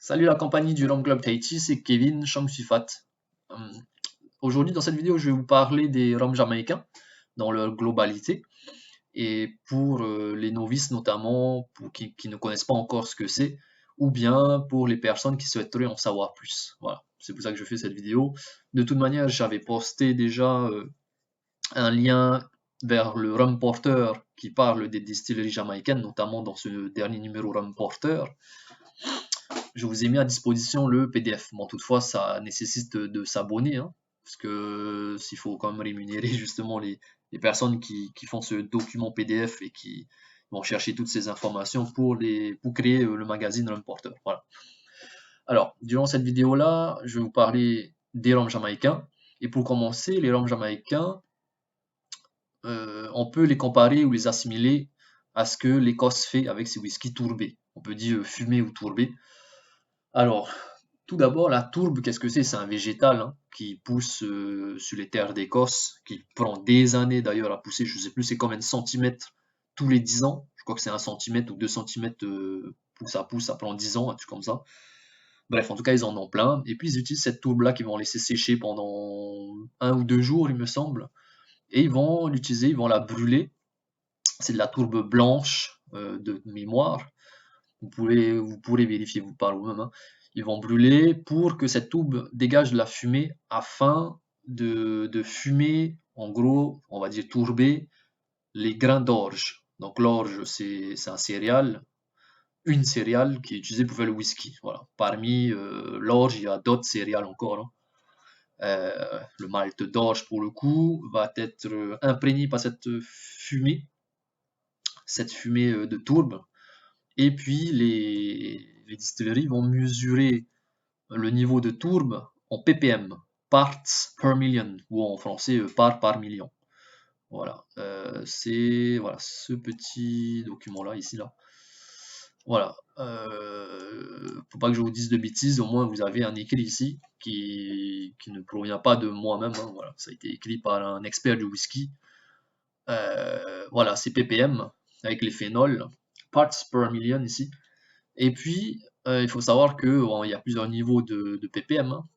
Salut la compagnie du Rhum Club Tahiti, c'est Kevin Changsufat. Hum, Aujourd'hui, dans cette vidéo, je vais vous parler des rhums jamaïcains dans leur globalité et pour les novices notamment, qui ne connaissent pas encore ce que c'est, ou bien pour les personnes qui souhaiteraient en savoir plus. Voilà, c'est pour ça que je fais cette vidéo. De toute manière, j'avais posté déjà un lien vers le Rum Porter qui parle des distilleries jamaïcaines, notamment dans ce dernier numéro Rum Porter. Je vous ai mis à disposition le PDF. Bon, toutefois, ça nécessite de s'abonner, hein, parce que s'il faut quand même rémunérer justement les personnes qui font ce document PDF et qui vont chercher toutes ces informations pour créer le magazine Rum Porter. Voilà. Alors, durant cette vidéo-là, je vais vous parler des rhums jamaïcains. Et pour commencer, les rhums jamaïcains, on peut les comparer ou les assimiler à ce que l'Écosse fait avec ses whisky tourbés. On peut dire fumé ou tourbé. Alors, tout d'abord, la tourbe, qu'est-ce que c'est? C'est un végétal hein, qui pousse sur les terres d'Écosse, qui prend des années d'ailleurs à pousser, je ne sais plus c'est combien de centimètres tous les 10 ans. Je crois que c'est 1 centimètre ou 2 centimètres pousse, ça prend 10 ans, un truc comme ça. Bref, en tout cas, ils en ont plein. Et puis, ils utilisent cette tourbe-là qu'ils vont laisser sécher pendant 1 ou 2 jours, il me semble. Et ils vont l'utiliser, ils vont la brûler. C'est de la tourbe blanche de mémoire. Vous pourrez vérifier vous par vous-même, hein. Ils vont brûler pour que cette tourbe dégage de la fumée afin de fumer, en gros, on va dire tourber, les grains d'orge. Donc l'orge, c'est un céréale, une céréale qui est utilisée pour faire le whisky. Voilà. Parmi l'orge, il y a d'autres céréales encore, hein. Le malt d'orge, pour le coup, va être imprégné par cette fumée de tourbe. Et puis les distilleries vont mesurer le niveau de tourbe en ppm, parts per million, ou en français part par million. Voilà, c'est voilà ce petit document-là, ici, là. Voilà, faut pas que je vous dise de bêtises, au moins vous avez un écrit ici qui ne provient pas de moi-même, hein, voilà, ça a été écrit par un expert du whisky. Voilà, c'est ppm avec les phénols, parts per million ici. Et puis, il faut savoir que bon, il y a plusieurs niveaux de ppm, hein.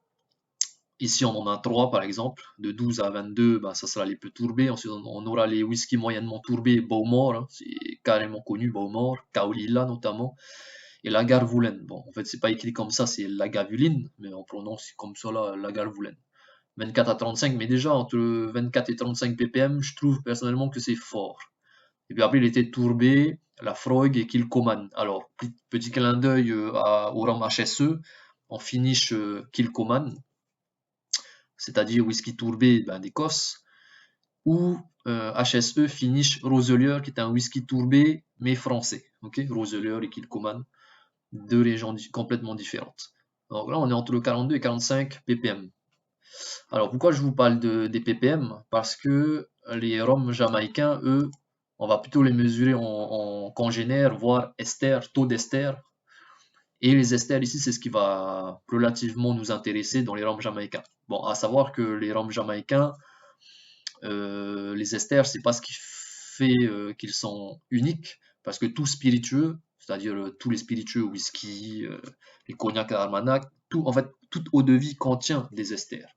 Ici, on en a 3 par exemple, de 12 à 22, ben, ça sera les plus tourbés. Ensuite, on aura les whisky moyennement tourbés, Bowmore, hein, c'est carrément connu, Bowmore, Kaolila notamment, et Lagavulin. Bon, en fait, c'est pas écrit comme ça, c'est Lagavulin, mais on prononce comme ça là, Lagavulin. 24 à 35, mais déjà entre 24 et 35 ppm, je trouve personnellement que c'est fort. Et puis après, il était tourbé, la Freud et Kilcoman. Alors, petit clin d'œil au rhum HSE, en finish Kilcoman, c'est-à-dire whisky tourbé ben, d'Écosse, ou HSE finish Roselier, qui est un whisky tourbé mais français. Okay, Roselier et Kilcoman, deux régions complètement différentes. Donc là, on est entre le 42 et 45 ppm. Alors pourquoi je vous parle des ppm? Parce que les rhums jamaïcains, eux, on va plutôt les mesurer en congénère, voire ester, taux d'ester. Et les esters ici, c'est ce qui va relativement nous intéresser dans les rhums jamaïcains. Bon, à savoir que les rhums jamaïcains, les esters, c'est pas ce qui fait qu'ils sont uniques, parce que tout spiritueux, c'est-à-dire tous les spiritueux, whisky, les cognacs à armagnac, tout, en fait, toute eau de vie contient des esters.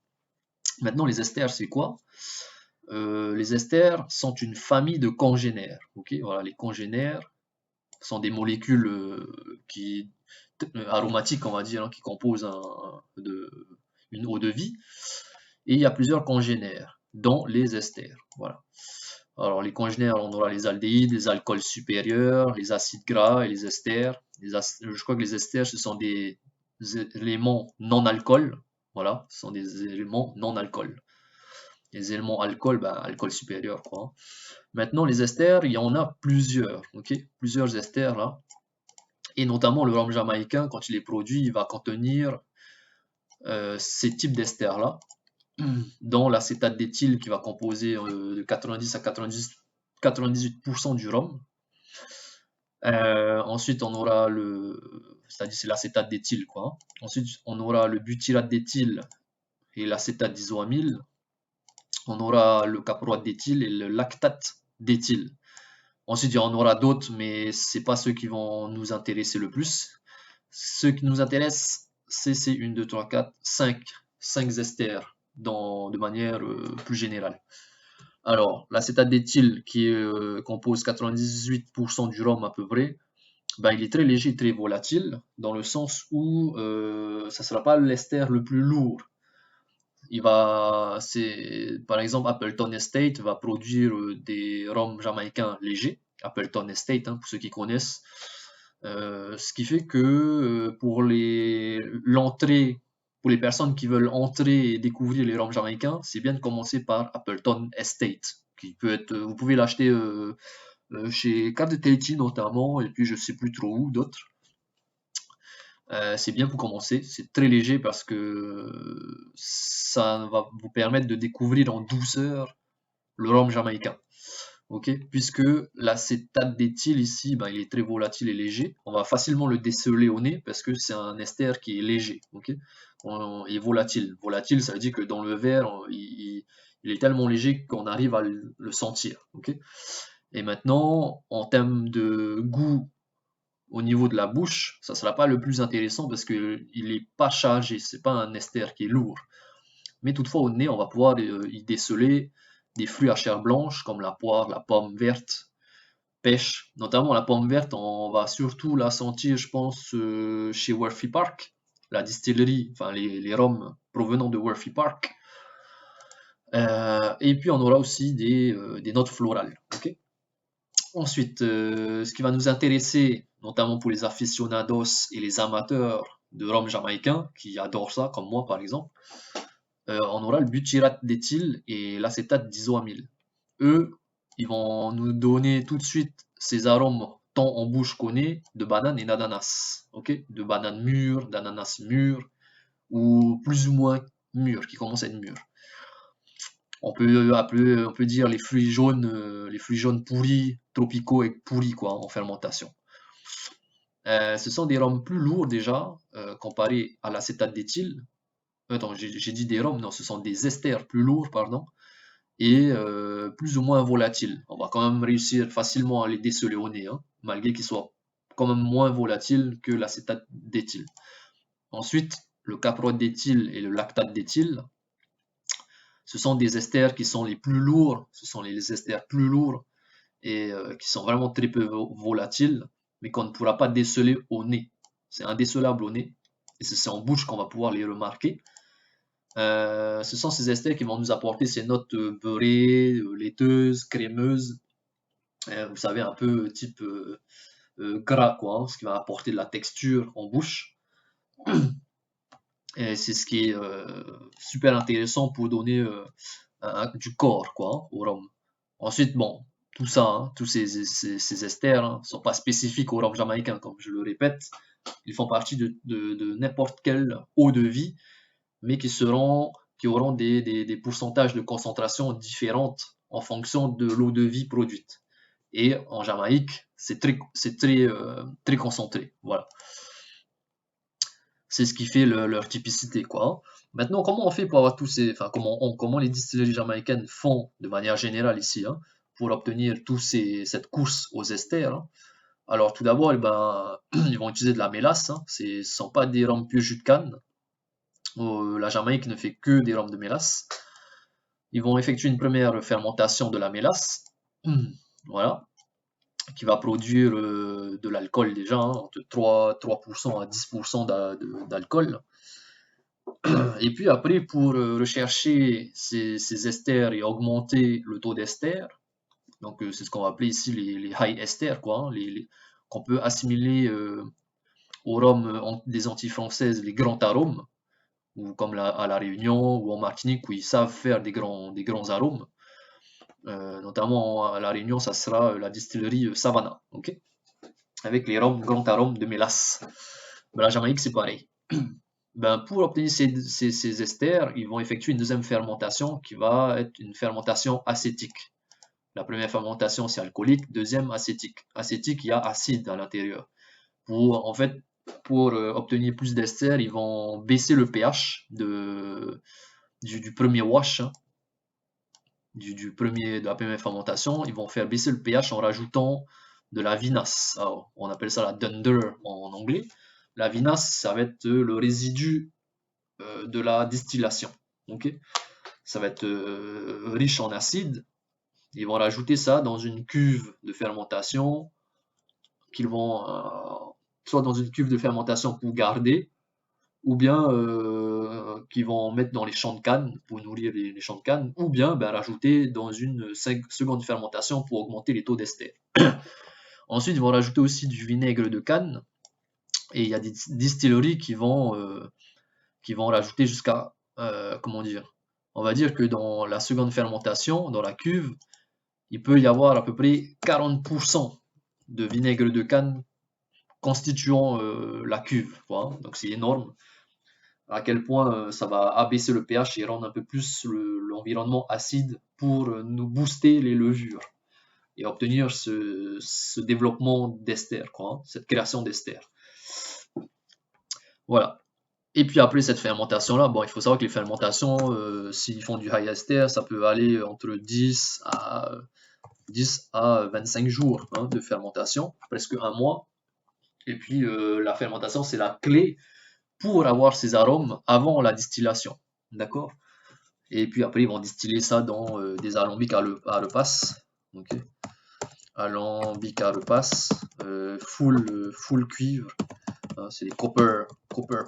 Maintenant, les esters, c'est quoi? Les esters sont une famille de congénères. Okay, voilà, les congénères sont des molécules aromatiques, on va dire, hein, qui composent une eau de vie. Et il y a plusieurs congénères, dont les esters. Voilà. Alors, les congénères, on aura les aldéhydes, les alcools supérieurs, les acides gras et les esters. Je crois que les esters, ce sont des éléments non-alcool. Voilà, ce sont des éléments non-alcool. Les éléments alcool, ben, alcool supérieur, quoi, hein. Maintenant, les esters, il y en a plusieurs, ok? Plusieurs esters, là. Et notamment, le rhum jamaïcain, quand il est produit, il va contenir ces types d'esters-là, dont l'acétate d'éthyle qui va composer de 90 à 98% du rhum. Ensuite, on aura c'est-à-dire c'est l'acétate d'éthyle, quoi, hein. Ensuite, on aura le butyrate d'éthyle et l'acétate d'isoamyle. On aura le caproate d'éthyle et le lactate d'éthyle. Ensuite, il y en aura d'autres, mais c'est pas ceux qui vont nous intéresser le plus. Ce qui nous intéresse, c'est ces 1, 2, 3, 4, 5 esters de manière plus générale. Alors, l'acétate d'éthyle qui compose 98% du rhum à peu près, ben, il est très léger, très volatile, dans le sens où ça ne sera pas l'ester le plus lourd. Par exemple, Appleton Estate va produire des rhums jamaïcains légers, Appleton Estate, hein, pour ceux qui connaissent. Ce qui fait que pour les personnes qui veulent entrer et découvrir les rhums jamaïcains, c'est bien de commencer par Appleton Estate, qui peut être, vous pouvez l'acheter chez Card notamment, et puis je sais plus trop où d'autres. C'est bien pour commencer, c'est très léger parce que ça va vous permettre de découvrir en douceur le rhum jamaïcain. Ok, puisque l'acétate d'éthyle ici, ben, il est très volatile et léger. On va facilement le déceler au nez parce que c'est un ester qui est léger. Ok, et volatile. Volatile, ça veut dire que dans le verre, il est tellement léger qu'on arrive à le sentir. Ok, et maintenant, en termes de goût au niveau de la bouche, ça sera pas le plus intéressant parce que il est pas chargé, c'est pas un ester qui est lourd. Mais toutefois au nez, on va pouvoir y déceler des fruits à chair blanche comme la poire, la pomme verte, pêche. Notamment la pomme verte, on va surtout la sentir, je pense, chez Worthy Park, la distillerie, enfin les rhums provenant de Worthy Park. Et puis on aura aussi des notes florales. Okay. Ensuite, ce qui va nous intéresser, notamment pour les aficionados et les amateurs de rhum jamaïcain, qui adorent ça, comme moi par exemple, on aura le butyrate d'éthyle et l'acétate d'isoamyle. Eux, ils vont nous donner tout de suite ces arômes tant en bouche qu'on est de banane et d'ananas, ok, de banane mûre, d'ananas mûr, ou plus ou moins mûr, qui commence à être mûr. On peut dire les fruits jaunes pourris, tropicaux et pourris quoi, en fermentation. Ce sont des rhums plus lourds déjà, comparés à l'acétate d'éthyle. Attends, j'ai dit des rhums, non, ce sont des esters plus lourds, pardon, et plus ou moins volatiles. On va quand même réussir facilement à les déceler au nez, hein, malgré qu'ils soient quand même moins volatiles que l'acétate d'éthyle. Ensuite, le caproate d'éthyle et le lactate d'éthyle, ce sont des esters qui sont les plus lourds, ce sont les esters plus lourds et qui sont vraiment très peu volatiles, mais qu'on ne pourra pas déceler au nez. C'est indécelable au nez, et c'est en bouche qu'on va pouvoir les remarquer. Ce sont ces esters qui vont nous apporter ces notes beurrées, laiteuses, crémeuses, vous savez, un peu type gras, quoi, hein, ce qui va apporter de la texture en bouche. Et c'est ce qui est super intéressant pour donner du corps, quoi, hein, au rhum. Ensuite, bon, tout ça, hein, tous ces esters ne sont pas spécifiques au rhum jamaïcain, comme je le répète. Ils font partie de n'importe quelle eau de vie, mais qui auront des pourcentages de concentration différentes en fonction de l'eau de vie produite. Et en Jamaïque, c'est très concentré. Voilà. C'est ce qui fait leur typicité, quoi. Maintenant, comment on fait pour avoir tous ces, enfin, comment les distilleries jamaïcaines font de manière générale ici, hein, pour obtenir cette course aux esters, hein. Alors, tout d'abord, eh ben, ils vont utiliser de la mélasse, hein. Ce ne sont pas des rhums pur jus de canne. La Jamaïque ne fait que des rhums de mélasse. Ils vont effectuer une première fermentation de la mélasse, voilà, qui va produire de l'alcool déjà, hein, entre 3% à 10% d'alcool. Et puis après, pour rechercher ces esters et augmenter le taux d'ester, donc c'est ce qu'on va appeler ici les high esters, quoi, hein, qu'on peut assimiler au rhum des Antilles françaises, les grands arômes, ou comme à La Réunion ou en Martinique où ils savent faire des grands arômes. Notamment à La Réunion, ça sera la distillerie Savannah, ok, avec les rhums grands arômes de mélasse. Ben, la Jamaïque, c'est pareil. Ben, pour obtenir ces esters, ils vont effectuer une deuxième fermentation qui va être une fermentation acétique. La première fermentation, c'est alcoolique, deuxième acétique. Acétique, il y a acide à l'intérieur. En fait, pour obtenir plus d'esters, ils vont baisser le pH du premier wash, hein, de la première fermentation. Ils vont faire baisser le pH en rajoutant de la vinasse. Alors, on appelle ça la dunder en anglais. La vinasse, ça va être le résidu de la distillation. Ok, ça va être riche en acide. Ils vont rajouter ça dans une cuve de fermentation qu'ils vont soit dans une cuve de fermentation pour garder, ou bien qu'ils vont mettre dans les champs de canne pour nourrir les champs de canne, ou bien rajouter dans une seconde fermentation pour augmenter les taux d'ester. Ensuite, ils vont rajouter aussi du vinaigre de canne, et il y a des distilleries qui vont rajouter jusqu'à, comment dire, on va dire que dans la seconde fermentation, dans la cuve, il peut y avoir à peu près 40% de vinaigre de canne constituant la cuve, quoi. Donc c'est énorme. À quel point ça va abaisser le pH et rendre un peu plus l'environnement acide pour nous booster les levures et obtenir ce développement d'ester, quoi, hein, cette création d'ester. Voilà. Et puis après cette fermentation-là, bon, il faut savoir que les fermentations, s'ils font du high ester, ça peut aller entre 10 à 25 jours hein, de fermentation, presque un mois. Et puis la fermentation, c'est la clé pour avoir ces arômes avant la distillation. D'accord? Et puis après, ils vont distiller ça dans des alambics à repasse. Okay. Alambic à repasse, full cuivre. Hein, c'est des copper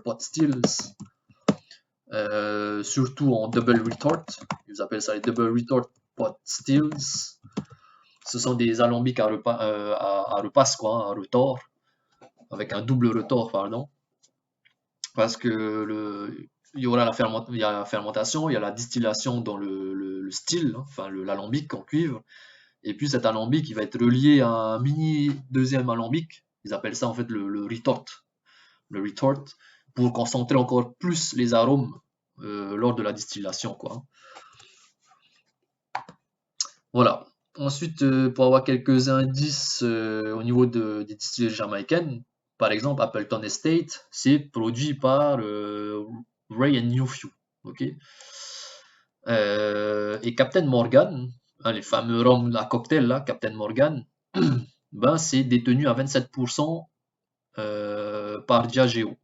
pot stills. Surtout en double retort. Ils appellent ça les double retort pot stills. Ce sont des alambics à repasse, quoi, hein, à retort, avec un double retort, pardon. Parce que il y aura la fermentation, il y a la distillation dans le still, hein, enfin l'alambic en cuivre, et puis cet alambic il va être relié à un mini deuxième alambic, ils appellent ça en fait le retort, pour concentrer encore plus les arômes lors de la distillation, quoi. Voilà. Ensuite, pour avoir quelques indices au niveau des distilleries jamaïcaines, par exemple, Appleton Estate, c'est produit par Ray and Newfew. Okay. Et Captain Morgan, hein, les fameux rhums à cocktail, là, Captain Morgan, ben, c'est détenu à 27% par Diageo.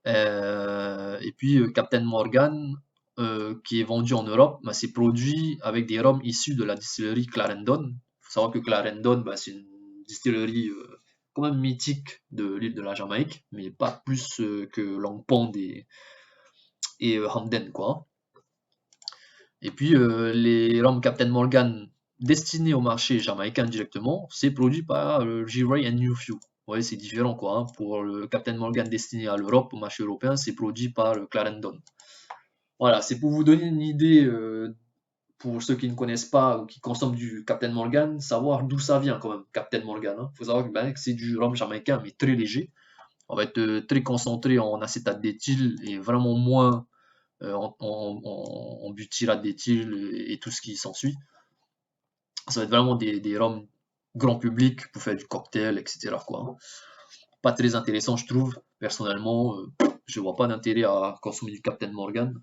Et puis Captain Morgan, qui est vendu en Europe, ben, c'est produit avec des rhums issus de la distillerie Clarendon. Il faut savoir que Clarendon, ben, c'est une distillerie quand même mythique de l'île de la Jamaïque, mais pas plus que Long Pond et Hamden, quoi. Et puis les rhums Captain Morgan destinés au marché jamaïcain directement, c'est produit par J-Ray and Newfew. Ouais, c'est différent, quoi. Hein. Pour le Captain Morgan destiné à l'Europe, au marché européen, c'est produit par Clarendon. Voilà, c'est pour vous donner une idée, pour ceux qui ne connaissent pas ou qui consomment du Captain Morgan, savoir d'où ça vient quand même, Captain Morgan. Il faut savoir que c'est du rhum jamaïcain, mais très léger. On va être très concentré en acétate d'éthyle et vraiment moins en butyrate d'éthyle et tout ce qui s'ensuit. Ça va être vraiment des rhums grand public pour faire du cocktail, etc. quoi. Pas très intéressant, je trouve. Personnellement, je vois pas d'intérêt à consommer du Captain Morgan.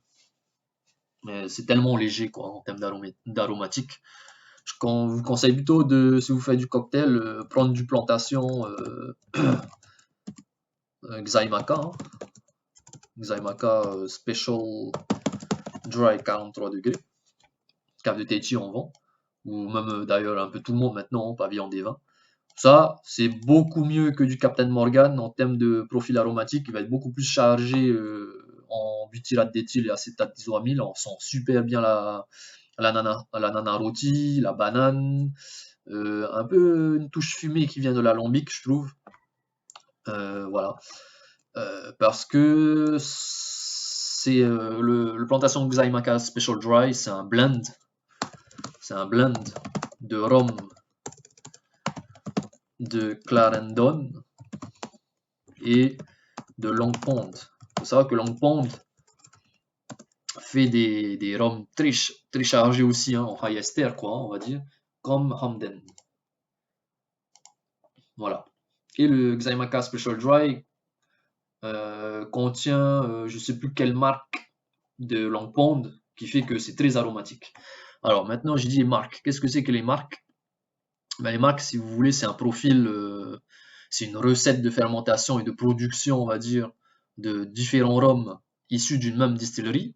C'est tellement léger quoi, en termes d'aromatique. Je vous conseille plutôt de, si vous faites du cocktail, prendre du plantation Xaimaka. Hein. Xaimaka Special Dry 43 degrés. Cave de Tahiti en vend. Ou même d'ailleurs un peu tout le monde maintenant, pavillon des vins. Ça, c'est beaucoup mieux que du Captain Morgan en termes de profil aromatique. Il va être beaucoup plus chargé en butyrate d'éthyle et acétate d'isoamyle. On sent super bien l'ananas rôti, la banane. Un peu une touche fumée qui vient de l'alambic, je trouve. Voilà. Parce que c'est le plantation Xaimaka Special Dry, c'est un blend. C'est un blend de rhum de Clarendon et de Long Pond. Il faut savoir que Long Pond fait des rhums très chargés aussi, hein, en high ester, quoi, on va dire, comme Hamden. Voilà. Et le Xaimaka Special Dry contient, je ne sais plus quelle marque de Long Pond, qui fait que c'est très aromatique. Alors maintenant, je dis les marques. Qu'est-ce que c'est que les marques? Ben, les marques, si vous voulez, c'est un profil c'est une recette de fermentation et de production, on va dire, de différents rhums issus d'une même distillerie.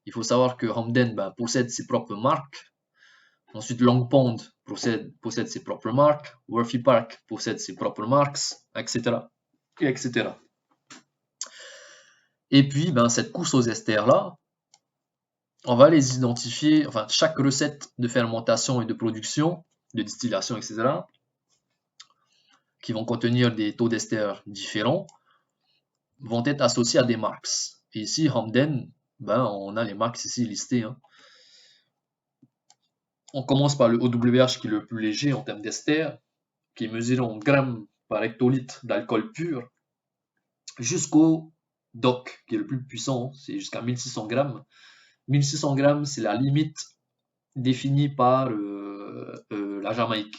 Il faut savoir que Hamden possède ses propres marques. Ensuite, Long Pond possède ses propres marques. Worthy Park possède ses propres marques, etc. etc. Et puis, cette course aux esters-là, on va les identifier, enfin, chaque recette de fermentation et de production, de distillation, etc., qui vont contenir des taux d'ester différents, vont être associés à des marques. Et ici, Hamden, on a les marques ici listées. Hein. On commence par le OWH qui est le plus léger en termes d'ester, qui est mesuré en grammes par hectolitre d'alcool pur, jusqu'au DOC, qui est le plus puissant, c'est jusqu'à 1600 grammes. 1600 grammes, c'est la limite définie par la Jamaïque.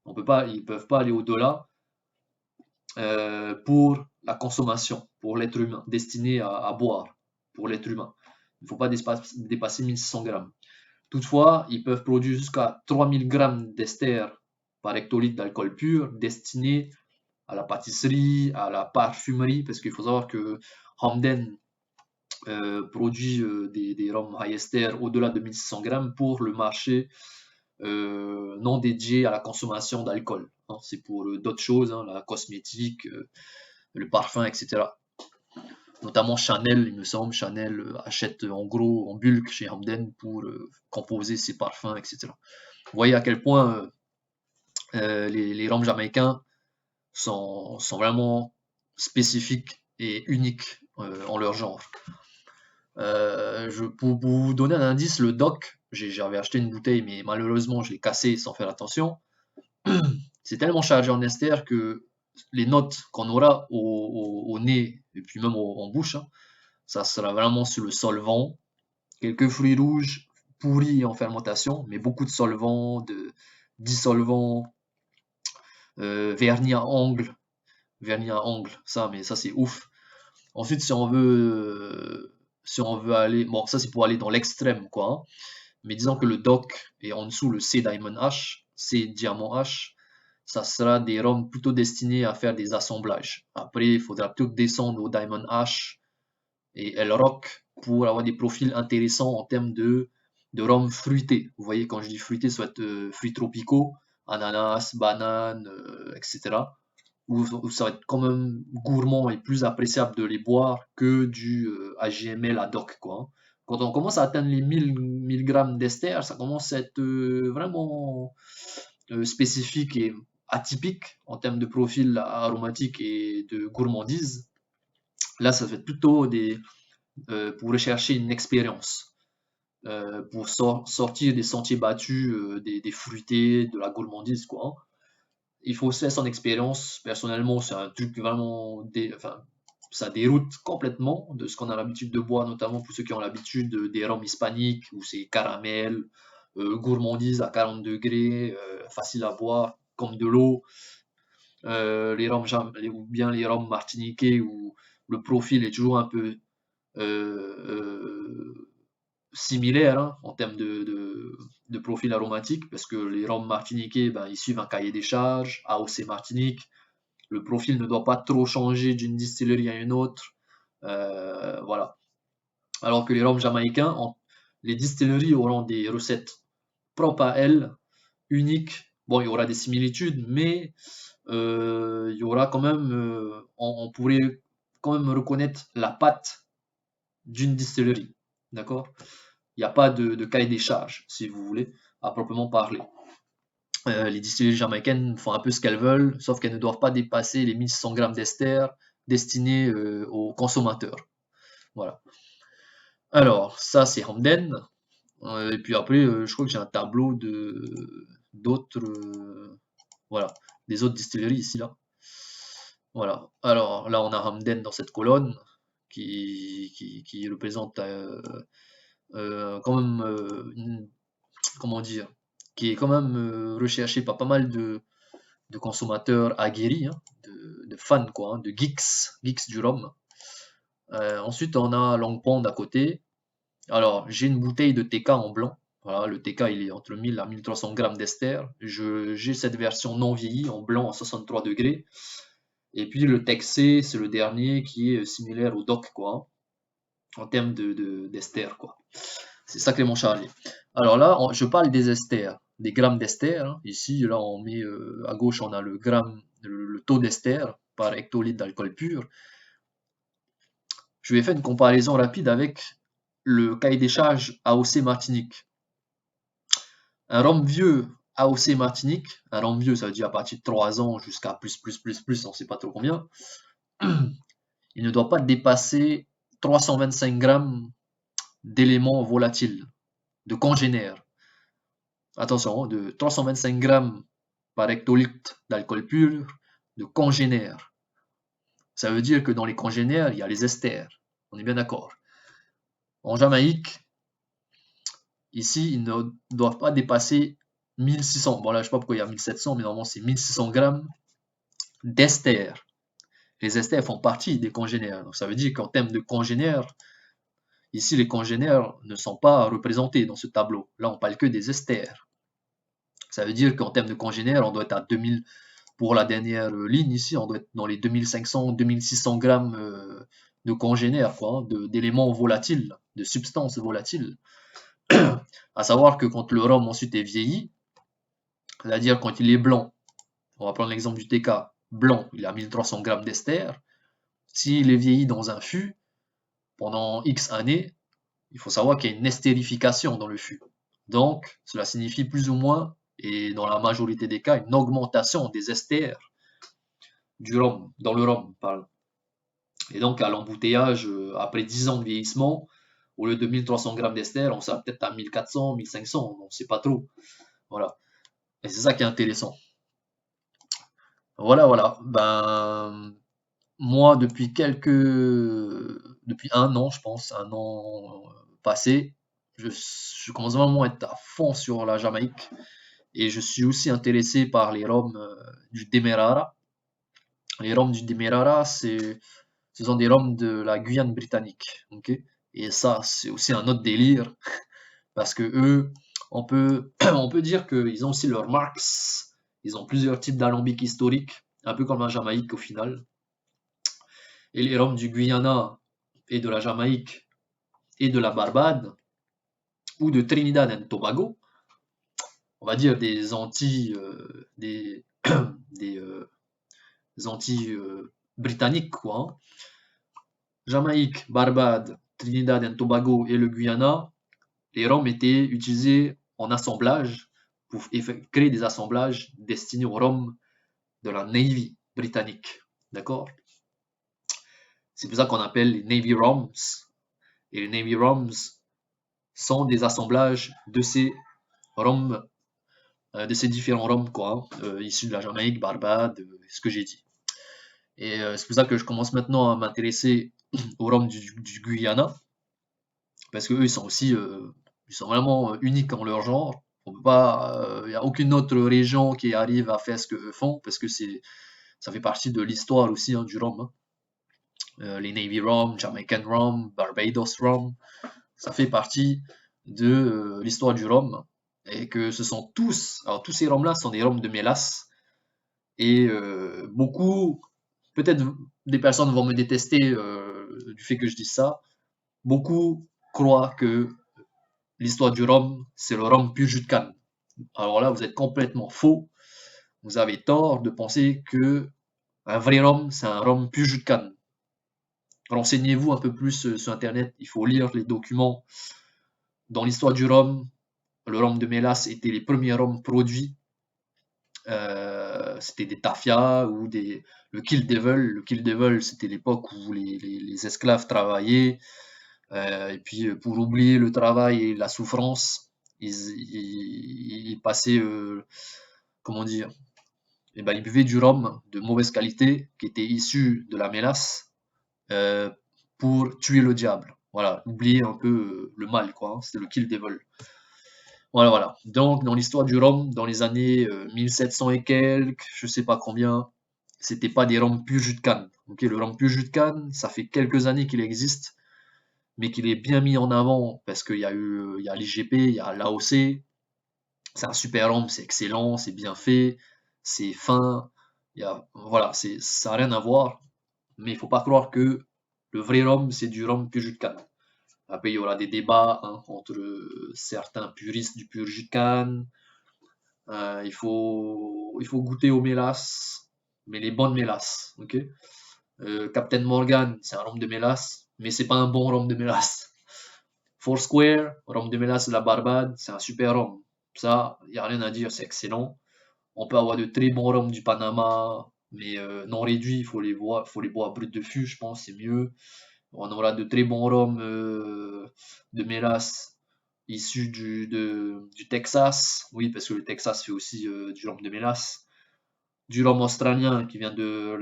Ils ne peuvent pas aller au-delà pour la consommation, pour l'être humain, destiné à boire, pour l'être humain. Il ne faut pas dépasser 1600 grammes. Toutefois, ils peuvent produire jusqu'à 3000 grammes d'ester par hectolitre d'alcool pur, destiné à la pâtisserie, à la parfumerie, parce qu'il faut savoir que Hamden produit des rhums high ester au-delà de 1600 grammes pour le marché non dédié à la consommation d'alcool. Hein. C'est pour d'autres choses, hein, la cosmétique, le parfum, etc. Notamment Chanel, il me semble, Chanel achète en gros, en bulk chez Hamden pour composer ses parfums, etc. Vous voyez à quel point les rhums jamaïcains sont vraiment spécifiques et uniques en leur genre. Pour vous donner un indice, le DOC, j'avais acheté une bouteille, mais malheureusement je l'ai cassée sans faire attention. C'est tellement chargé en ester que les notes qu'on aura au nez et puis même en bouche, hein, ça sera vraiment sur le solvant, quelques fruits rouges pourris en fermentation, mais beaucoup de solvants, de dissolvants, vernis à ongles, ça c'est ouf. Ensuite, si on veut aller, bon, ça c'est pour aller dans l'extrême, quoi. Hein. Mais disons que le DOC et en dessous le C Diamond H, C Diamant H, ça sera des rhums plutôt destinés à faire des assemblages. Après, il faudra plutôt descendre au Diamond H et El Rock pour avoir des profils intéressants en termes de rhum fruité. Vous voyez, quand je dis fruité, ça va être fruits tropicaux, ananas, banane, etc. Où ça va être quand même gourmand et plus appréciable de les boire que du AGML ad hoc, quoi. Hein. Quand on commence à atteindre les 1000 grammes d'ester, ça commence à être vraiment spécifique et atypique en termes de profil aromatique et de gourmandise. Là, ça va être plutôt pour rechercher une expérience, pour sortir des sentiers battus, des fruités, de la gourmandise, quoi. Hein. Il faut se faire son expérience. Personnellement, c'est un truc vraiment, ça déroute complètement de ce qu'on a l'habitude de boire, notamment pour ceux qui ont l'habitude des rhums hispaniques, où c'est caramel, gourmandise à 40 degrés, facile à boire, comme de l'eau. Les rhums, ou bien les rhums martiniquais, où le profil est toujours un peu similaire, hein, en termes de profil aromatique, parce que les rhums martiniquais, ils suivent un cahier des charges, AOC Martinique, le profil ne doit pas trop changer d'une distillerie à une autre, voilà. Alors que les rhums jamaïcains, les distilleries auront des recettes propres à elles, uniques. Bon, il y aura des similitudes, mais il y aura quand même, on pourrait quand même reconnaître la patte d'une distillerie, d'accord? Il n'y a pas de cahier des charges, si vous voulez, à proprement parler. Les distilleries jamaïcaines font un peu ce qu'elles veulent, sauf qu'elles ne doivent pas dépasser les 1600 grammes d'ester destinés aux consommateurs. Voilà. Alors, ça c'est Hamden. Et puis après, je crois que j'ai un tableau d'autres, voilà, des autres distilleries ici là. Voilà. Alors là, on a Hamden dans cette colonne qui représente quand même comment dire, qui est quand même recherché par pas mal de consommateurs aguerris, hein, de fans, quoi, hein, de geeks du rhum. Ensuite, on a Long Pond à côté. Alors, j'ai une bouteille de TK en blanc. Voilà, le TK, il est entre 1000 à 1300 grammes d'ester. J'ai cette version non vieillie en blanc à 63 degrés. Et puis le Texé, c'est le dernier qui est similaire au DOC, quoi, hein, en termes d'ester, quoi. C'est sacrément chargé. Alors là, je parle des esters, des grammes d'ester, hein. Ici, là, on met à gauche, on a le gramme, le taux d'ester par hectolitre d'alcool pur. Je vais faire une comparaison rapide avec le cahier des charges AOC Martinique. Un rhum vieux AOC Martinique, un rhum vieux, ça veut dire à partir de 3 ans jusqu'à plus, on ne sait pas trop combien, il ne doit pas dépasser 325 grammes d'éléments volatiles, de congénères. Attention, de 325 grammes par hectolitre d'alcool pur de congénères. Ça veut dire que dans les congénères, il y a les esters. On est bien d'accord. En Jamaïque, ici, ils ne doivent pas dépasser 1600. Bon là, je ne sais pas pourquoi il y a 1700, mais normalement c'est 1600 grammes d'esters. Les esters font partie des congénères. Donc ça veut dire qu'en termes de congénères, ici les congénères ne sont pas représentés dans ce tableau. Là, on parle que des esters. Ça veut dire qu'en termes de congénères, on doit être à 2000, pour la dernière ligne ici, on doit être dans les 2500, 2600 grammes de congénères, quoi, hein, d'éléments volatiles, de substances volatiles. À savoir que quand le rhum ensuite est vieilli, c'est-à-dire quand il est blanc, on va prendre l'exemple du TK, blanc, il a 1300 grammes d'ester. S'il est vieilli dans un fût, pendant X années, il faut savoir qu'il y a une estérification dans le fût. Donc, cela signifie plus ou moins, et dans la majorité des cas, une augmentation des esters du rhum, dans le rhum, parle. Et donc, à l'embouteillage, après 10 ans de vieillissement, au lieu de 1300 grammes d'ester, on sera peut-être à 1400, 1500, on ne sait pas trop. Voilà. Et c'est ça qui est intéressant. Voilà, voilà. Ben, moi, depuis un an, je pense, un an passé, je commence vraiment à être à fond sur la Jamaïque. Et je suis aussi intéressé par les rhums du Demerara. Les rhums du Demerara, ce sont des rhums de la Guyane britannique. Ok. Et ça, c'est aussi un autre délire. Parce que eux, on peut dire qu'ils ont aussi leurs marques. Ils ont plusieurs types d'alambics historiques, un peu comme la Jamaïque au final. Et les rhums du Guyana et de la Jamaïque et de la Barbade ou de Trinidad et Tobago, on va dire des Antilles, des Antilles britanniques, quoi, hein. Jamaïque, Barbade, Trinidad et Tobago et le Guyana, les rhums étaient utilisés en assemblage pour créer des assemblages destinés aux rhums de la Navy britannique. D'accord? C'est pour ça qu'on appelle les Navy Rhums. Et les Navy Rhums sont des assemblages de ces rhums, de ces différents rhums, quoi, hein, issus de la Jamaïque, Barbade, ce que j'ai dit. Et c'est pour ça que je commence maintenant à m'intéresser aux rhums du Guyana, parce que eux, ils sont aussi, ils sont vraiment uniques en leur genre. On peut pas, il n'y a aucune autre région qui arrive à faire ce qu'eux font, parce que ça fait partie de l'histoire aussi, hein, du rhum, hein. Les Navy Rum, Jamaican Rum, Barbados Rum, ça fait partie de l'histoire du rhum. Et que ce sont alors tous ces rhums-là sont des rhums de mélasse. Et beaucoup, peut-être des personnes vont me détester du fait que je dise ça. Beaucoup croient que l'histoire du rhum, c'est le rhum pur jus de canne. Alors là, vous êtes complètement faux. Vous avez tort de penser que un vrai rhum, c'est un rhum pur jus de canne. Renseignez-vous un peu plus sur Internet. Il faut lire les documents. Dans l'histoire du rhum, le rhum de mélasse était les premiers rhums produits. C'était des tafias ou le Kill Devil. Le Kill Devil, c'était l'époque où les esclaves travaillaient. Et puis, pour oublier le travail et la souffrance, ils passaient, comment dire, eh ben, ils buvaient du rhum de mauvaise qualité qui était issu de la mélasse pour tuer le diable. Voilà, oublier un peu le mal, quoi, hein. C'était le Kill Devil. Voilà, voilà. Donc, dans l'histoire du rhum, dans les années 1700 et quelques, je sais pas combien, c'était pas des rhums pur jus de canne. Ok, le rhum pur jus de canne, ça fait quelques années qu'il existe, mais qu'il est bien mis en avant parce qu'il y a eu, il y a l'IGP, il y a l'AOC. C'est un super rhum, c'est excellent, c'est bien fait, c'est fin, Voilà, ça n'a rien à voir, mais il faut pas croire que le vrai rhum, c'est du rhum pur jus de canne. Après, il y aura des débats hein, entre certains puristes du pur jus de canne. Il faut goûter aux mélasses, mais les bonnes mélasses, ok? Captain Morgan, c'est un rhum de mélasse, mais c'est pas un bon rhum de mélasse. Foursquare, rhum de mélasse de la Barbade, c'est un super rhum. Ça, il n'y a rien à dire, c'est excellent. On peut avoir de très bons rhums du Panama, mais non réduits, il faut les boire brut de fût, je pense, c'est mieux. On aura de très bons rhums de mélasse issus du Texas. Oui, parce que le Texas fait aussi du rhum de mélasse. Du rhum australien qui vient de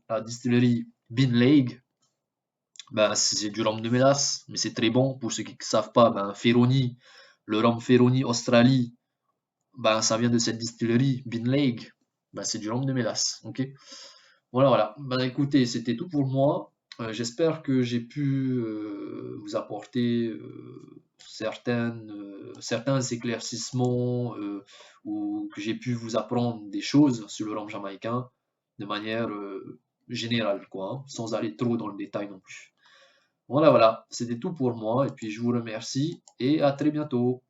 la distillerie Bin Lake. Ben, c'est du rhum de mélasse, mais c'est très bon. Pour ceux qui ne savent pas, ben, Ferroni, le rhum Ferroni Australie, ben, ça vient de cette distillerie Bin Lake. Ben, c'est du rhum de mélasse. Ok. Voilà, voilà. Ben, écoutez, c'était tout pour moi. J'espère que j'ai pu vous apporter certains éclaircissements ou que j'ai pu vous apprendre des choses sur le rhum jamaïcain de manière générale, quoi, hein, sans aller trop dans le détail non plus. Voilà, voilà. C'était tout pour moi et puis je vous remercie et à très bientôt.